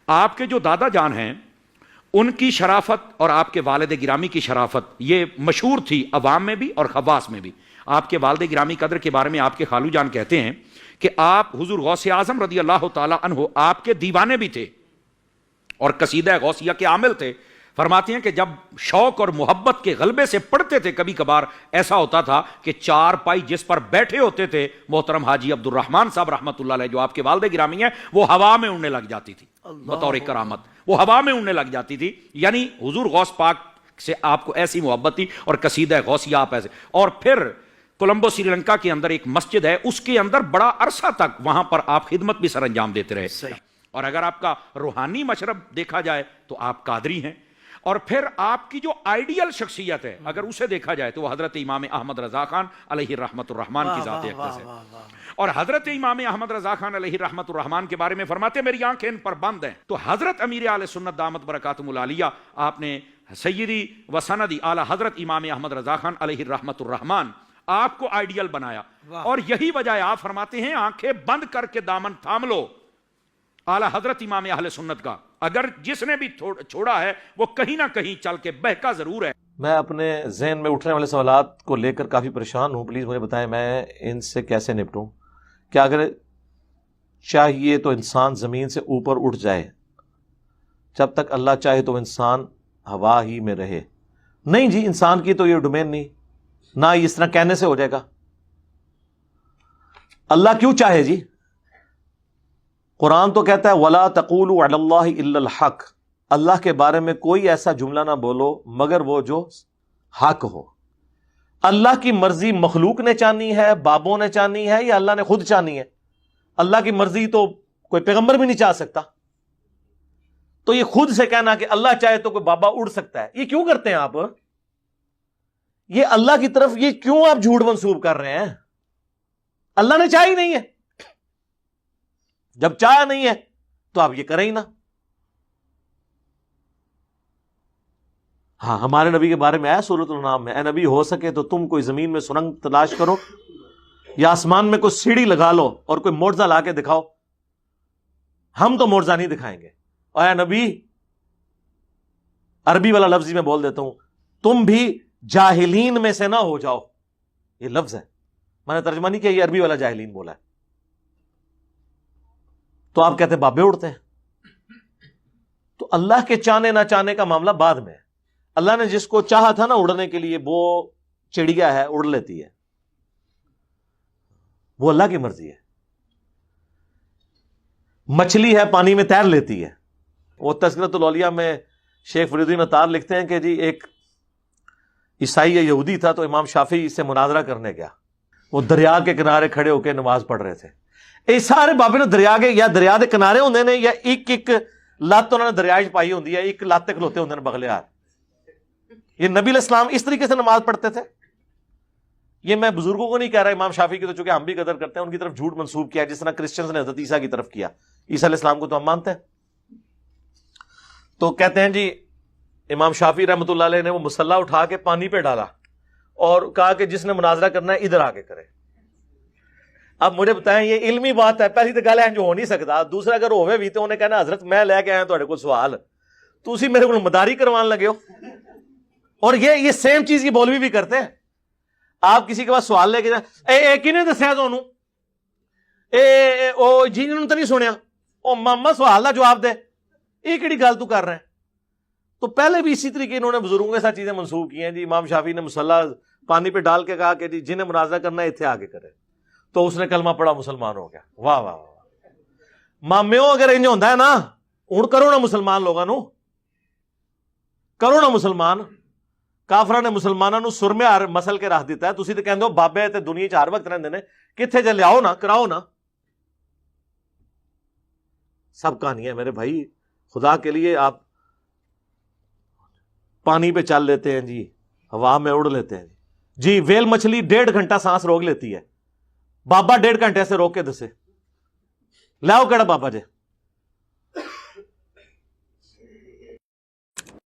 آپ کے جو دادا جان ہیں ان کی شرافت اور آپ کے والد گرامی کی شرافت یہ مشہور تھی عوام میں بھی اور خواص میں بھی. آپ کے والد گرامی قدر کے بارے میں آپ کے خالو جان کہتے ہیں کہ آپ حضور غوث اعظم رضی اللہ تعالی عنہ آپ کے دیوانے بھی تھے اور قصیدہ غوثیہ کے عامل تھے. فرماتے ہیں کہ جب شوق اور محبت کے غلبے سے پڑھتے تھے کبھی کبھار ایسا ہوتا تھا کہ چار پائی جس پر بیٹھے ہوتے تھے محترم حاجی عبد الرحمن صاحب رحمۃ اللہ علیہ جو آپ کے والد گرامی ہیں وہ ہوا میں اڑنے لگ جاتی تھی بطور کرامت, وہ ہوا میں اڑنے لگ جاتی تھی. یعنی حضور غوث پاک سے آپ کو ایسی محبت تھی اور قصیدہ غوثیہ آپ ایسے. اور پھر کولمبو سری لنکا کے اندر ایک مسجد ہے, اس کے اندر بڑا عرصہ تک وہاں پر آپ خدمت بھی سر انجام دیتے رہے. اور اگر آپ کا روحانی مشرب دیکھا جائے تو آپ قادری ہیں. اور پھر آپ کی جو آئیڈیل شخصیت ہے اگر اسے دیکھا جائے تو وہ حضرت امام احمد رضا خان علیہ رحمت الرحمان کی ذات اقدس ہے. اور حضرت امام احمد رضا خان علیہ رحمت الرحمان کے بارے میں فرماتے میری آنکھیں ان پر بند ہیں. تو حضرت امیر اہل سنت دامت برکاتہم العالیہ آپ نے سیدی و سندی اعلی حضرت امام احمد رضا خان علیہ رحمت الرحمان آپ کو آئیڈیل بنایا. اور یہی وجہ ہے آپ فرماتے ہیں آنکھیں بند کر کے دامن تھام لو اعلی حضرت امام اہل سنت کا, اگر جس نے بھی چھوڑا ہے وہ کہیں نہ کہیں چل کے بہکا ضرور ہے. میں اپنے ذہن میں اٹھنے والے سوالات کو لے کر کافی پریشان ہوں, پلیز مجھے بتائیں میں ان سے کیسے نپٹوں. کیا اگر چاہیے تو انسان زمین سے اوپر اٹھ جائے, جب تک اللہ چاہے تو انسان ہوا ہی میں رہے؟ نہیں جی, انسان کی تو یہ ڈومین نہیں, نہ اس طرح کہنے سے ہو جائے گا. اللہ کیوں چاہے جی؟ قرآن تو کہتا ہے وَلَا تَقُولُوا عَلَى اللَّهِ إِلَّا الْحَقِّ, اللہ کے بارے میں کوئی ایسا جملہ نہ بولو مگر وہ جو حق ہو. اللہ کی مرضی مخلوق نے چانی ہے, بابوں نے چانی ہے, یا اللہ نے خود چانی ہے؟ اللہ کی مرضی تو کوئی پیغمبر بھی نہیں چاہ سکتا. تو یہ خود سے کہنا کہ اللہ چاہے تو کوئی بابا اڑ سکتا ہے, یہ کیوں کرتے ہیں آپ؟ یہ اللہ کی طرف یہ کیوں آپ جھوٹ منسوب کر رہے ہیں؟ اللہ نے چاہا ہی نہیں ہے. جب چاہا نہیں ہے تو آپ یہ کریں ہی نہ. ہاں, ہمارے نبی کے بارے میں آیا سورۃ الانعام میں, اے نبی ہو سکے تو تم کوئی زمین میں سرنگ تلاش کرو یا آسمان میں کوئی سیڑھی لگا لو اور کوئی معجزہ لا کے دکھاؤ, ہم تو معجزہ نہیں دکھائیں گے. اور اے نبی, عربی والا لفظ میں بول دیتا ہوں, تم بھی جاہلین میں سے نہ ہو جاؤ. یہ لفظ ہے, میں نے ترجمہ نہیں کیا, یہ عربی والا جاہلین بولا ہے. تو آپ کہتے ہیں بابے اڑتے ہیں. تو اللہ کے چاہنے نہ چاہنے کا معاملہ بعد میں ہے. اللہ نے جس کو چاہا تھا نا اڑنے کے لیے, وہ چڑیا ہے اڑ لیتی ہے, وہ اللہ کی مرضی ہے. مچھلی ہے پانی میں تیر لیتی ہے. وہ تذکرۃ الاولیاء میں شیخ فرید الدین عطار لکھتے ہیں کہ جی ایک عیسائی یا یہودی تھا تو امام شافعی اس سے مناظرہ کرنے گیا. وہ دریا کے کنارے کھڑے ہو کے نماز پڑھ رہے تھے. یہ سارے بابے نے دریا کے یا دریا دے کنارے ہوندے نے یا ایک ایک لت انہوں نے دریا چ پائی ہوندی ہے, ایک لت کھلوتے ہوندے نے بغلیار. یہ نبی علیہ السلام اس طریقے سے نماز پڑھتے تھے. یہ میں بزرگوں کو نہیں کہہ رہا, امام شافعی کی تو چونکہ ہم بھی قدر کرتے ہیں, ان کی طرف جھوٹ منسوب کیا جس طرح کرسچنز نے حضرت عیسیٰ کی طرف کیا. عیسیٰ علیہ السلام کو تو ہم مانتے ہیں. تو کہتے ہیں جی امام شافعی رحمۃ اللہ علیہ نے وہ مصلی اٹھا کے پانی پہ ڈالا اور کہا کہ جس نے مناظرہ کرنا ہے ادھر آ کے کرے. اب مجھے بتائیں یہ علمی بات ہے, پہلی تو گل ہے جو ہو نہیں سکتا. دوسرا اگر ہوئے بھی تو انہیں کہنا حضرت میں لے کے آیا تھوڑے کو سوال, تو اسی میرے کو مداری کروان لگے ہو. اور یہ سیم چیز کی بولوی بھی کرتے ہیں. آپ کسی کے پاس سوال لے کے جائیں, کنے دسیا تمہوں, جی نے تو نہیں سنیا, او ماما سوال کا جواب دے, یہ کہڑی گل تو کر رہے ہیں. تو پہلے بھی اسی طریقے انہوں نے بزرگوں کے ساتھ چیزیں منسوخ کی ہیں. جی امام شافعی نے مصلی پانی پہ ڈال کے کہا کہ جی جنہیں مناظرہ کرنا ہے اتنے آگے کرے, تو اس نے کلمہ پڑھا مسلمان ہو گیا. واہ واہ واہ. مامیو اگر انج ہوتا ہے نا, ہوں کرو نا مسلمان لوگوں, کرو نا مسلمان. کافرہ نے مسلمانوں سرمے مسل کے رکھ دیتا ہے. تسی تو کہندے ہو بابے تے دنیا چ ہر وقت رہندے نے, کتنے جے لیاؤ نا, کراؤ نا. سب کہانی ہے میرے بھائی, خدا کے لیے آپ پانی پہ چل لیتے ہیں جی, ہوا میں اڑ لیتے ہیں جی. ویل مچھلی 1.5 گھنٹہ سانس روک لیتی ہے, بابا 1.5 گھنٹے سے روک کے دسے لاؤ کہڑا بابا جے.